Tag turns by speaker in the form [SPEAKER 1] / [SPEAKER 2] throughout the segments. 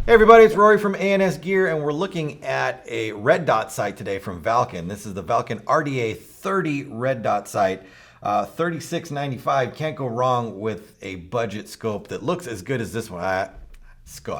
[SPEAKER 1] Hey everybody, it's Rory from ANS Gear, and we're looking at a red dot sight today from Valken. This is the Valken RDA 30 red dot sight. $36.95. Can't go wrong with a budget scope that looks as good as this one. I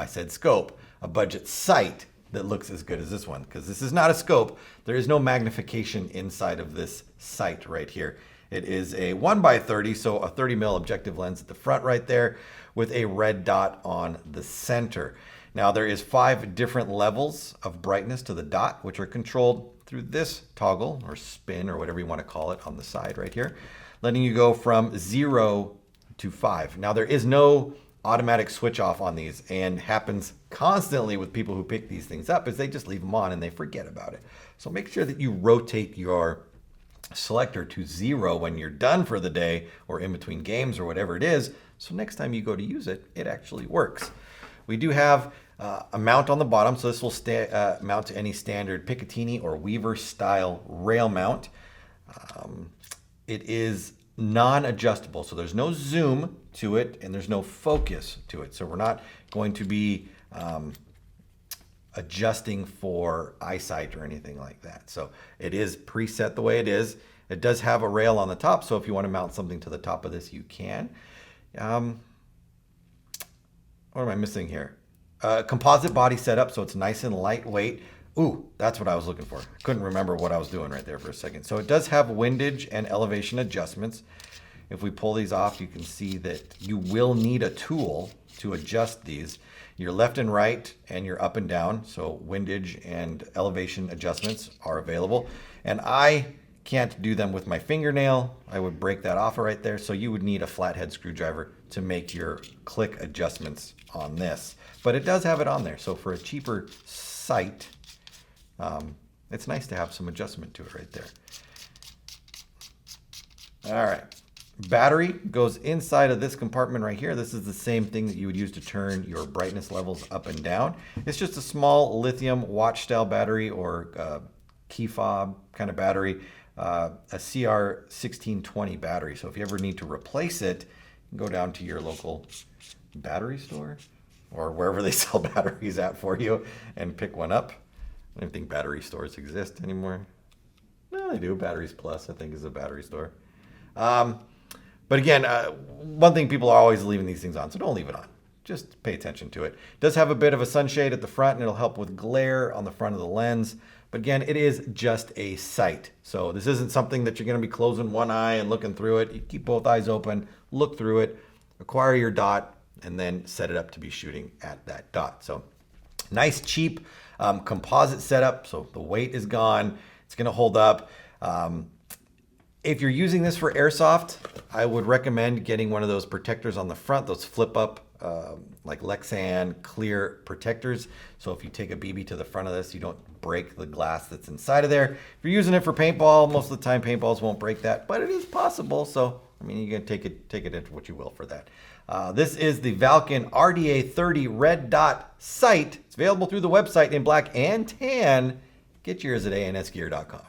[SPEAKER 1] said scope. A budget sight that looks as good as this one, because this is not a scope. There is no magnification inside of this sight right here. It is a 1x30, so a 30 mil objective lens at the front right there with a red dot on the center. Now there is 5 different levels of brightness to the dot, which are controlled through this toggle or spin or whatever you want to call it on the side right here, letting you go from 0 to 5. Now there is no automatic switch off on these, and happens constantly with people who pick these things up is they just leave them on and they forget about it. So make sure that you rotate your selector to 0 when you're done for the day or in between games or whatever it is. So next time you go to use it, it actually works. We do have a mount on the bottom, so this will mount to any standard Picatinny or Weaver style rail mount. It is non-adjustable, so there's no zoom to it and there's no focus to it. So we're not going to be adjusting for eyesight or anything like that. So it is preset the way it is. It does have a rail on the top, so if you want to mount something to the top of this, you can. What am I missing here? Composite body setup, so it's nice and lightweight. Ooh, that's what I was looking for. Couldn't remember what I was doing right there for a second. So it does have windage and elevation adjustments. If we pull these off, you can see that you will need a tool to adjust these. Your left and right and your up and down, so windage and elevation adjustments are available. And I can't do them with my fingernail. I would break that off right there. So you would need a flathead screwdriver to make your click adjustments on this. But it does have it on there. So for a cheaper sight, it's nice to have some adjustment to it right there. All right. Battery goes inside of this compartment right here. This is the same thing that you would use to turn your brightness levels up and down. It's just a small lithium watch style battery or key fob kind of battery, a CR1620 battery. So if you ever need to replace it, go down to your local battery store or wherever they sell batteries at for you and pick one up. I don't think battery stores exist anymore. No, they do. Batteries Plus, I think, is a battery store. But again, one thing, people are always leaving these things on, so don't leave it on. Just pay attention to it. It does have a bit of a sunshade at the front, and it'll help with glare on the front of the lens. But again, it is just a sight. So this isn't something that you're going to be closing one eye and looking through it. You keep both eyes open, look through it, acquire your dot, and then set it up to be shooting at that dot. So nice, cheap composite setup. So the weight is gone. It's going to hold up. If you're using this for airsoft, I would recommend getting one of those protectors on the front, those flip up like Lexan clear protectors. So if you take a BB to the front of this, you don't break the glass that's inside of there. If you're using it for paintball, most of the time paintballs won't break that, but it is possible. So, I mean, you can take it into what you will for that. This is the Valken RDA 30 red dot sight. It's available through the website in black and tan. Get yours at ansgear.com.